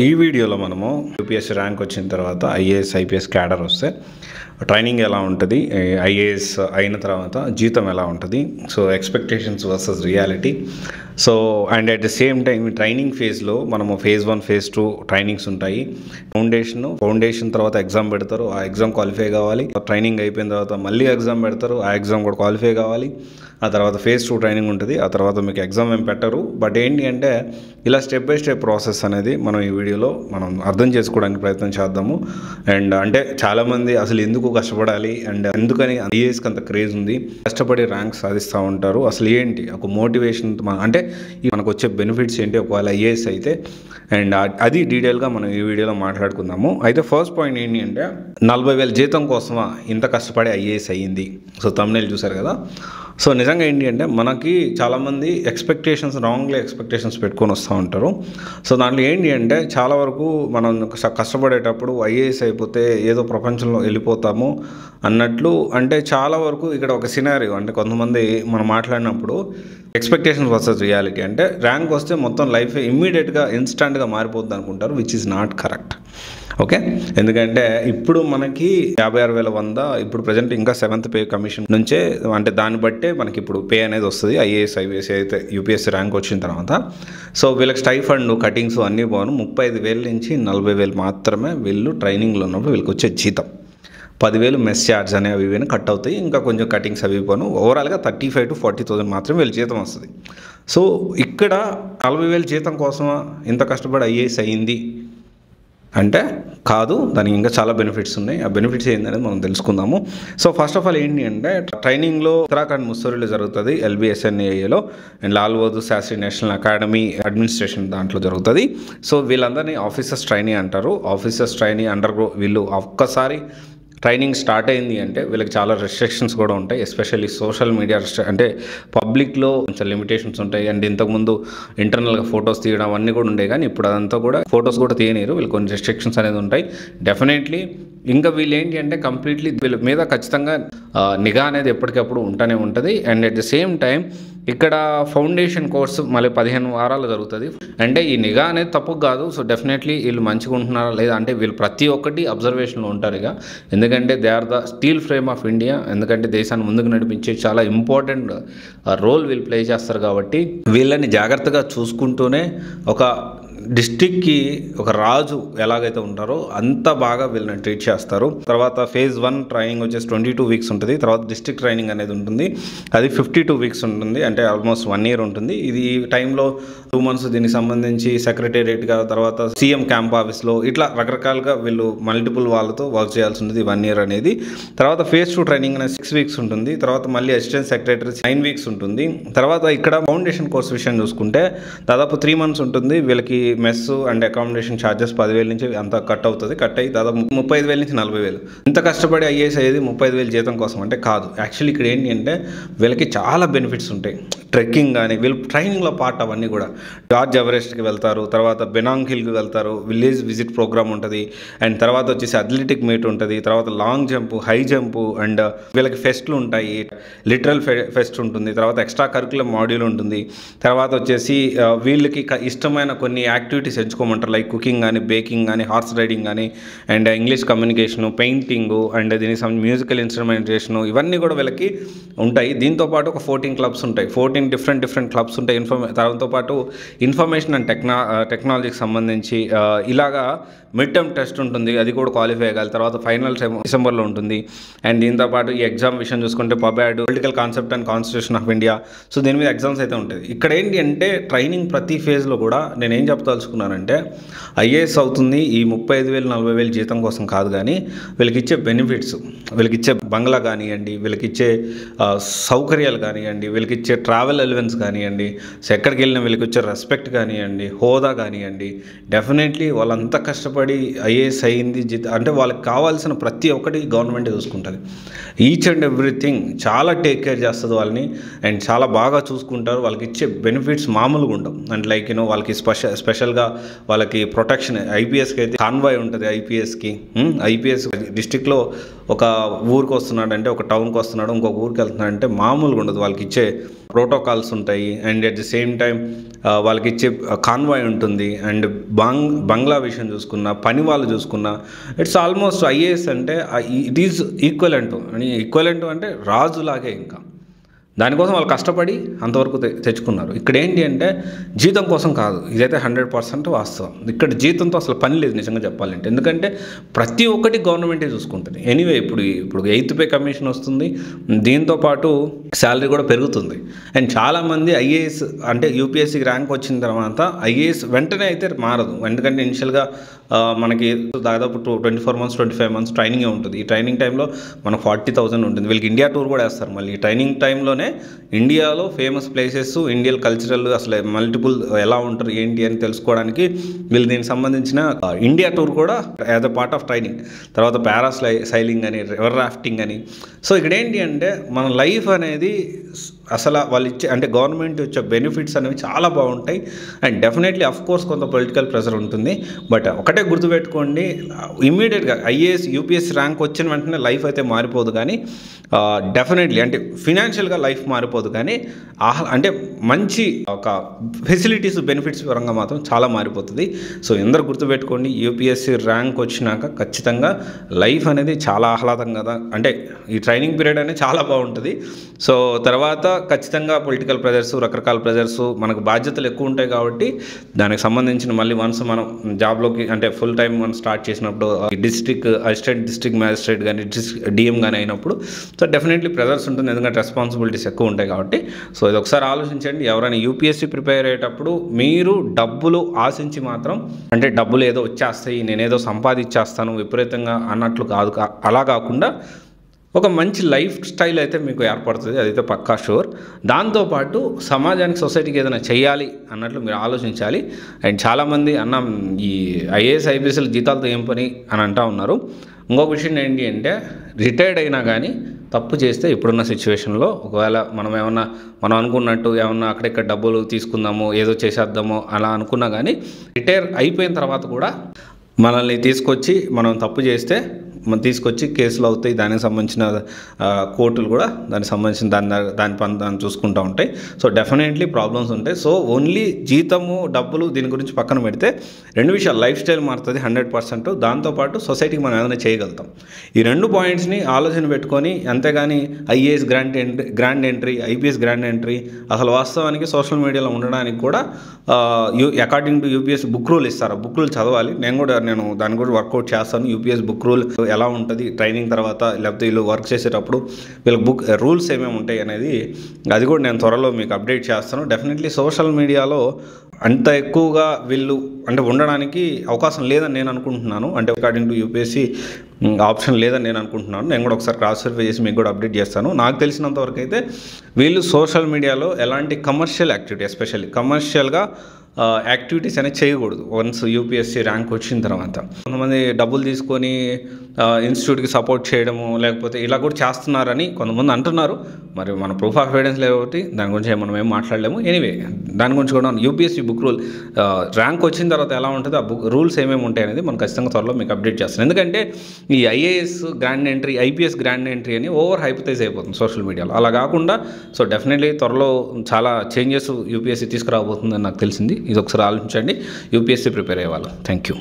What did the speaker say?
ఈ వీడియోలో మనము యూపీఎస్సీ ర్యాంక్ వచ్చిన తర్వాత ఐఏఎస్ ఐపీఎస్ క్యాడర్ వస్తే ట్రైనింగ్ ఎలా ఉంటుంది, ఐఏఎస్ అయిన తర్వాత జీతం ఎలా ఉంటుంది, so expectations versus reality. So and at the same time ఈ ట్రైనింగ్ ఫేజ్లో మనము ఫేజ్ 1 ఫేజ్ 2 ట్రైనింగ్స్ ఉంటాయి. ఫౌండేషన్ తర్వాత ఎగ్జామ్ పెడతారు, ఆ ఎగ్జామ్ క్వాలిఫై కావాలి. ట్రైనింగ్ అయిపోయిన తర్వాత మళ్ళీ ఎగ్జామ్ పెడతారు, ఆ ఎగ్జామ్ కూడా క్వాలిఫై కావాలి. ఆ తర్వాత ఫేజ్ 2 ట్రైనింగ్ ఉంటుంది. ఆ తర్వాత మీకు ఎగ్జామ్ ఏం పెట్టరు. బట్ ఏంటి అంటే ఇలా స్టెప్ బై స్టెప్ ప్రాసెస్ అనేది మనం ఈ వీడియోలో మనం అర్థం చేసుకోవడానికి ప్రయత్నం చేద్దాము. అండ్ అంటే చాలామంది అసలు ఎందుకు కష్టపడాలి అండ్ ఎందుకని ఐఏఎస్కి అంత క్రేజ్ ఉంది, కష్టపడి ర్యాంక్ సాధిస్తూ ఉంటారు, అసలు ఏంటి ఒక మోటివేషన్ అంటే మనకు వచ్చే బెనిఫిట్స్ ఏంటి ఒకవేళ ఐఏఎస్ అయితే, అండ్ అది డీటెయిల్గా మనం ఈ వీడియోలో మాట్లాడుకుందాము. అయితే ఫస్ట్ పాయింట్ ఏంటి అంటే 40,000 జీతం కోసమా ఇంత కష్టపడి ఐఏఎస్ అయ్యింది. సో థంబ్నెయిల్ చూసారు కదా. సో నిజంగా ఏంటి అంటే మనకి చాలామంది రాంగ్లీ ఎక్స్పెక్టేషన్స్ పెట్టుకొని వస్తూ ఉంటారు. సో దాంట్లో ఏంటి అంటే చాలా వరకు మనం కష్టపడేటప్పుడు ఐఏఎస్ అయిపోతే ఏదో ప్రపంచంలో వెళ్ళిపోతాము అన్నట్లు, అంటే చాలా వరకు ఇక్కడ ఒక సినారియో అంటే కొంతమంది మనం మాట్లాడినప్పుడు ఎక్స్పెక్టేషన్స్ వర్సెస్ రియాలిటీ అంటే ర్యాంక్ వస్తే మొత్తం లైఫ్ ఇమ్మీడియట్గా ఇన్స్టంట్గా మారిపోద్ది అనుకుంటారు, which is not correct. Okay, ఎందుకంటే ఇప్పుడు మనకి 56,100 ఇప్పుడు ప్రజెంట్ ఇంకా 7th పే కమిషన్ నుంచే అంటే దాన్ని బట్టే మనకి ఇప్పుడు పే అనేది వస్తుంది ఐఏఎస్ ఐపీఎస్ అయితే యూపీఎస్సీ ర్యాంక్ వచ్చిన తర్వాత. సో వీళ్ళకి స్టైఫండ్ కటింగ్స్ అన్నీ పోను 35,000 నుంచి 40,000 మాత్రమే వీళ్ళు ట్రైనింగ్లో ఉన్నప్పుడు వీళ్ళకి వచ్చే జీతం. 10,000 మెస్ ఛార్జ్ అనేవి ఇవి కట్ అవుతాయి, ఇంకా కొంచెం కటింగ్స్ అవి పోను, ఓవరాల్గా 35,000 to 40,000 మాత్రమే వీళ్ళ జీతం వస్తుంది. సో ఇక్కడ 40,000 జీతం కోసమా ఇంత కష్టపడి ఐఏఎస్ అయ్యింది అంటే కాదు, దానికి ఇంకా చాలా బెనిఫిట్స్ ఉన్నాయి. ఆ బెనిఫిట్స్ ఏంటనేది మనం తెలుసుకుందాము. సో ఫస్ట్ ఆఫ్ ఆల్ ఏంటి అంటే ట్రైనింగ్లో ఉత్తరాఖండ్ ముస్సోరీలో జరుగుతుంది, LBSNAలో and Lal Bahadur Shastri national academy administration దాంట్లో జరుగుతుంది. సో వీళ్ళందరినీ ఆఫీసర్స్ ట్రైనీ అంటారు. ఆఫీసర్స్ ట్రైనీ వీళ్ళు ఒక్కసారి ట్రైనింగ్ స్టార్ట్ అయింది అంటే వీళ్ళకి చాలా రెస్ట్రిక్షన్స్ కూడా ఉంటాయి, ఎస్పెషల్లీ సోషల్ మీడియా అంటే పబ్లిక్లో కొంచెం లిమిటేషన్స్ ఉంటాయి. అండ్ ఇంతకుముందు ఇంటర్నల్గా ఫొటోస్ తీయడం అవన్నీ కూడా ఉండే, కానీ ఇప్పుడు అదంతా కూడా ఫొటోస్ కూడా తీయనీరు, వీళ్ళు కొన్ని రెస్ట్రిక్షన్స్ అనేది ఉంటాయి డెఫినెట్లీ. ఇంకా వీళ్ళు ఏంటి అంటే కంప్లీట్లీ వీళ్ళ మీద ఖచ్చితంగా నిఘా అనేది ఎప్పటికప్పుడు ఉంటూనే ఉంటుంది. And at the same time ఇక్కడ ఫౌండేషన్ కోర్సు మళ్ళీ 15 వారాలు జరుగుతుంది. అంటే ఈ నిఘా అనేది తప్పు కాదు. సో డెఫినెట్లీ వీళ్ళు మంచిగా ఉంటున్నారా లేదా అంటే వీళ్ళు ప్రతి ఒక్కటి అబ్జర్వేషన్లో ఉంటారు ఇక, ఎందుకంటే they are the steel frame of India. ఎందుకంటే దేశాన్ని ముందుకు నడిపించే చాలా ఇంపార్టెంట్ రోల్ వీళ్ళు ప్లే చేస్తారు కాబట్టి వీళ్ళని జాగ్రత్తగా చూసుకుంటూనే ఒక డిస్ట్రిక్ట్కి ఒక రాజు ఎలాగైతే ఉంటారో అంత బాగా వీళ్ళని ట్రీట్ చేస్తారు. తర్వాత ఫేజ్ 1 ట్రైనింగ్ వచ్చేసి 22 వీక్స్ ఉంటుంది. తర్వాత డిస్ట్రిక్ట్ ట్రైనింగ్ అనేది ఉంటుంది, అది 52 వీక్స్ ఉంటుంది, అంటే ఆల్మోస్ట్ 1 year ఉంటుంది. ఇది టైంలో 2 months దీనికి సంబంధించి సెక్రటేరియట్గా, తర్వాత సీఎం క్యాంప్ ఆఫీస్లో ఇట్లా రకరకాలుగా వీళ్ళు మల్టిపుల్ వాళ్ళతో వర్క్ చేయాల్సి ఉంటుంది 1 year అనేది. తర్వాత ఫేజ్ 2 ట్రైనింగ్ అనేది 6 weeks ఉంటుంది. తర్వాత మళ్ళీ అసిస్టెంట్ సెక్రటరీ 9 weeks ఉంటుంది. తర్వాత ఇక్కడ ఫౌండేషన్ కోర్స్ విషయం చూసుకుంటే దాదాపు 3 months ఉంటుంది. వీళ్ళకి మెస్ అండ్ అకామిడేషన్ ఛార్జెస్ 10,000 నుంచి అంత కట్ అవుతుంది. కట్ అయ్యి దాదాపు 35,000 నుంచి 40,000. ఇంత కష్టపడి ఐఏఎస్ అయ్యేది 35,000 జీతం కోసం అంటే కాదు. యాక్చువల్లీ ఇక్కడ ఏంటి అంటే వీళ్ళకి చాలా బెనిఫిట్స్ ఉంటాయి. ట్రెక్కింగ్ కానీ వీళ్ళు ట్రైనింగ్లో పార్ట్ అవన్నీ కూడా జార్జ్ ఎవరెస్ట్కి వెళ్తారు, తర్వాత బెనాంగ్ హిల్కి వెళ్తారు, విలేజ్ విజిట్ ప్రోగ్రామ్ ఉంటుంది, అండ్ తర్వాత వచ్చేసి అథ్లెటిక్ మీట్ ఉంటుంది, తర్వాత long jump, high jump, and వీళ్ళకి ఫెస్ట్లు ఉంటాయి, లిటరల్ ఫెస్ట్ ఉంటుంది, తర్వాత ఎక్స్ట్రా కరికులర్ మాడ్యూల్ ఉంటుంది. తర్వాత వచ్చేసి వీళ్ళకి ఇష్టమైన కొన్ని యాక్టివిటీస్ ఎంచుకోమంటారు, లైక్ కుకింగ్ కానీ, బేకింగ్ కానీ, హార్స్ రైడింగ్ కానీ, and English communication, painting, and దీనికి మ్యూజికల్ ఇన్స్ట్రుమెంటేషను, ఇవన్నీ కూడా వీళ్ళకి ఉంటాయి. దీంతోపాటు ఒక 14 clubs ఉంటాయి, 14 డిఫరెంట్ క్లబ్స్ ఉంటాయి. దాంతోపాటు ఇన్ఫర్మేషన్ అండ్ టెక్నాలజీకి సంబంధించి ఇలాగా మిడ్ టర్మ్ టెస్ట్ ఉంటుంది, అది కూడా క్వాలిఫై అయ్యాలి. తర్వాత ఫైనల్ డిసెంబర్లో ఉంటుంది. అండ్ దీంతోపాటు ఈ ఎగ్జామ్ విషయం చూసుకుంటే pubad, political concept and constitution of India, so దీని మీద ఎగ్జామ్స్ అయితే ఉంటుంది. ఇక్కడ ఏంటి అంటే ట్రైనింగ్ ప్రతి ఫేజ్లో కూడా నేనేం చెప్పదలుచుకున్నానంటే ఐఏఎస్ అవుతుంది ఈ 35,000 40,000 జీతం కోసం కాదు, కానీ వీళ్ళకి ఇచ్చే బెనిఫిట్స్, వీళ్ళకి ఇచ్చే బంగ్లా కానివ్వండి, వీళ్ళకి ఇచ్చే సౌకర్యాలు కానివ్వండి, వీళ్ళకి ఇచ్చే ట్రావెల్ అలవెన్స్ కానివ్వండి, సో ఎక్కడికి వెళ్ళినా వీళ్ళకి వచ్చే రెస్పెక్ట్ కానివ్వండి, హోదా కానివ్వండి, డెఫినెట్లీ వాళ్ళంతా కష్టపడి ఐఏఎస్ అయ్యింది అంటే వాళ్ళకి కావాల్సిన ప్రతి ఒక్కటి గవర్నమెంట్ చూసుకుంటుంది. ఈచ్ అండ్ ఎవ్రీథింగ్ చాలా టేక్ కేర్ చేస్తుంది వాళ్ళని, అండ్ చాలా బాగా చూసుకుంటారు. వాళ్ళకి ఇచ్చే బెనిఫిట్స్ మామూలుగా ఉండవు. అండ్ లైక్ వాళ్ళకి స్పెషల్ స్పెషల్గా వాళ్ళకి ప్రొటెక్షన్, ఐపీఎస్కి అయితే కాన్వాయ్ ఉంటుంది. ఐపీఎస్ డిస్టిక్లో ఒక ఊరికి వస్తున్నాడంటే, ఒక టౌన్కి వస్తున్నాడు, ఇంకొక ఊరికి వెళ్తున్నాడంటే మామూలుగా ఉండదు. వాళ్ళకి ఇచ్చే ప్రోటోకాల్స్ ఉంటాయి and at the same time వాళ్ళకి ఇచ్చే కాన్వాయ్ ఉంటుంది. అండ్ బంగ్లా విషయం చూసుకున్నా, పని వాళ్ళు చూసుకున్నా, ఇట్స్ ఆల్మోస్ట్ ఐఏఎస్ అంటే ఇట్ ఈజ్ ఈక్వలెంట్ అంటే రాజులాగే. ఇంకా దానికోసం వాళ్ళు కష్టపడి అంతవరకు తెచ్చుకున్నారు. ఇక్కడ ఏంటి అంటే జీతం కోసం కాదు, ఇదైతే 100% వాస్తవం. ఇక్కడ జీతంతో అసలు పని లేదు నిజంగా చెప్పాలంటే, ఎందుకంటే ప్రతి ఒక్కటి గవర్నమెంటే చూసుకుంటుంది. ఎనీవే ఇప్పుడు 8th పే కమిషన్ వస్తుంది, దీంతోపాటు శాలరీ కూడా పెరుగుతుంది. అండ్ చాలామంది ఐఏఎస్ అంటే యూపీఎస్సీకి ర్యాంక్ వచ్చిన తర్వాత ఐఏఎస్ వెంటనే అయితే మారదు, ఎందుకంటే ఇనిషియల్గా మనకి దాదాపు 24 months 25 months ట్రైనింగే ఉంటుంది. ఈ ట్రైనింగ్ టైంలో మనకు 40,000 ఉంటుంది. వీళ్ళకి ఇండియా టూర్ కూడా వేస్తారు. మళ్ళీ ఈ ట్రైనింగ్ టైంలోనే ఇండియాలో ఫేమస్ ప్లేసెస్, ఇండియన్ కల్చరల్ అసలు మల్టిపుల్ ఎలా ఉంటారు ఏంటి అని తెలుసుకోవడానికి వీళ్ళు దీనికి సంబంధించిన ఇండియా టూర్ కూడా as a part of training. తర్వాత పారాసైలింగ్ అని, రివర్ రాఫ్టింగ్ అని. సో ఇక్కడ ఏంటి అంటే మన లైఫ్ అనేది అసలు వాళ్ళు ఇచ్చే అంటే గవర్నమెంట్ ఇచ్చే బెనిఫిట్స్ అనేవి చాలా బాగుంటాయి. అండ్ డెఫినెట్లీ కోర్స్ కొంత పొలిటికల్ ప్రెషర్ ఉంటుంది. బట్ ఒకటే గుర్తుపెట్టుకోండి, ఇమ్మీడియట్గా ఐఏఎస్ యూపీఎస్సీ ర్యాంక్ వచ్చిన వెంటనే లైఫ్ అయితే మారిపోదు, కానీ డెఫినెట్లీ అంటే ఫినాన్షియల్గా లైఫ్ మారిపోదు, కానీ అంటే మంచి ఒక ఫెసిలిటీస్ బెనిఫిట్స్ పరంగా మాత్రం చాలా మారిపోతుంది. సో అందరూ గుర్తుపెట్టుకోండి, యూపీఎస్సీ ర్యాంక్ వచ్చినాక ఖచ్చితంగా లైఫ్ అనేది చాలా ఆహ్లాదంగా, అంటే ఈ ట్రైనింగ్ పీరియడ్ అనేది చాలా బాగుంటుంది. సో తర్వాత ఖచ్చితంగా పొలిటికల్ ప్రెజర్స్, రకరకాల ప్రెజర్స్, మనకు బాధ్యతలు ఎక్కువ ఉంటాయి కాబట్టి దానికి సంబంధించిన మళ్ళీ వన్స్ మనం జాబ్లోకి అంటే ఫుల్ టైం మనం స్టార్ట్ చేసినప్పుడు అసిస్టెంట్ డిస్ట్రిక్ట్ మ్యాజిస్ట్రేట్ కానీ డిఎం కానీ అయినప్పుడు సో డెఫినెట్లీ ప్రెజర్స్ ఉంటుంది, ఎందుకంటే రెస్పాన్సిబిలిటీస్ ఎక్కువ ఉంటాయి కాబట్టి. సో ఇది ఒకసారి ఆలోచించండి. ఎవరైనా యూపీఎస్సీ ప్రిపేర్ అయ్యేటప్పుడు మీరు డబ్బులు ఆశించి మాత్రం, అంటే డబ్బులు ఏదో వచ్చేస్తాయి నేనేదో సంపాదించేస్తాను విపరీతంగా అన్నట్లు కాదు, అలా కాకుండా ఒక మంచి లైఫ్ స్టైల్ అయితే మీకు ఏర్పడుతుంది, అదైతే పక్కా షూర్. దాంతోపాటు సమాజానికి, సొసైటీకి ఏదైనా చేయాలి అన్నట్లు మీరు ఆలోచించాలి. అండ్ చాలామంది ఈ ఐఏఎస్ ఐపీఎస్ల జీతాలతో ఏం పని అని అంటూ ఉన్నారు. ఇంకొక విషయం ఏంటి అంటే రిటైర్డ్ అయినా కానీ తప్పు చేస్తే ఇప్పుడున్న సిచ్యువేషన్లో ఒకవేళ మనం అనుకున్నట్టు ఏమన్నా అక్కడిక్కడ డబ్బులు తీసుకుందాము, ఏదో చేసేద్దామో అలా అనుకున్నా కానీ రిటైర్ అయిపోయిన తర్వాత కూడా మనల్ని తీసుకొచ్చి మనం తప్పు చేస్తే తీసుకొచ్చి కేసులు అవుతాయి. దానికి సంబంధించిన కోర్టులు కూడా దానికి సంబంధించిన దాన్ని చూసుకుంటూ ఉంటాయి. సో డెఫినెట్లీ ప్రాబ్లమ్స్ ఉంటాయి. సో ఓన్లీ జీతము, డబ్బులు దీని గురించి పక్కన పెడితే రెండు విషయాలు, లైఫ్ స్టైల్ మారుతుంది 100%. దాంతోపాటు సొసైటీకి మనం ఏదైనా చేయగలుగుతాం. ఈ 2 పాయింట్స్ని ఆలోచన పెట్టుకొని, అంతేగాని IAS grand entry, IPS grand entry అసలు వాస్తవానికి సోషల్ మీడియాలో ఉండడానికి కూడా according to UPS book rule ఇస్తారు. ఆ బుక్ రూల్ చదవాలి. నేను దాని గురించి వర్కౌట్ చేస్తాను. యూపీఎస్ బుక్ రూల్ ఎలా ఉంటుంది ట్రైనింగ్ తర్వాత, లేకపోతే వీళ్ళు వర్క్ చేసేటప్పుడు వీళ్ళకి బుక్ రూల్స్ ఏమేమి ఉంటాయి అనేది అది కూడా నేను త్వరలో మీకు అప్డేట్ చేస్తాను. డెఫినెట్లీ సోషల్ మీడియాలో అంత ఎక్కువగా వీళ్ళు అంటే ఉండడానికి అవకాశం లేదని నేను అనుకుంటున్నాను. అంటే అకార్డింగ్ టు యూపీఎస్సీ ఆప్షన్ లేదని నేను అనుకుంటున్నాను. నేను కూడా ఒకసారి క్రాస్ వెరిఫై చేసి మీకు కూడా అప్డేట్ చేస్తాను. నాకు తెలిసినంతవరకు అయితే వీళ్ళు సోషల్ మీడియాలో ఎలాంటి కమర్షియల్ యాక్టివిటీ, ఎస్పెషల్లీ కమర్షియల్గా యాక్టివిటీస్ అనేది చేయకూడదు వన్స్ యూపీఎస్సీ ర్యాంక్ వచ్చిన తర్వాత. కొంతమంది డబ్బులు తీసుకొని ఇన్స్టిట్యూట్కి సపోర్ట్ చేయడము లేకపోతే ఇలా కూడా చేస్తున్నారని కొంతమంది అంటున్నారు. మరి మన ప్రూఫ్ ఆఫ్ ఎవిడెన్స్ లేకపోతే దాని గురించి మనం ఏం మాట్లాడలేము. ఎనీవే దాని గురించి కూడా యూపీఎస్సీ బుక్ రూల్ ర్యాంక్ వచ్చిన తర్వాత ఎలా ఉంటుంది, ఆ బుక్ రూల్స్ ఏమేమి ఉంటాయి అనేది మనం ఖచ్చితంగా త్వరలో మీకు అప్డేట్ చేస్తాను. ఎందుకంటే ఈ IAS grand entry, IPS grand entry అని ఓవర్ హైపోతైజ్ అయిపోతుంది సోషల్ మీడియాలో. అలా కాకుండా సో డెఫినెట్లీ త్వరలో చాలా చేంజెస్ యూపీఎస్సీ తీసుకురాబోతుందని నాకు తెలిసింది. ఇది ఒకసారి ఆలోచించండి యూపీఎస్సీ ప్రిపేర్ అయ్యేవాళ్ళు. Thank you.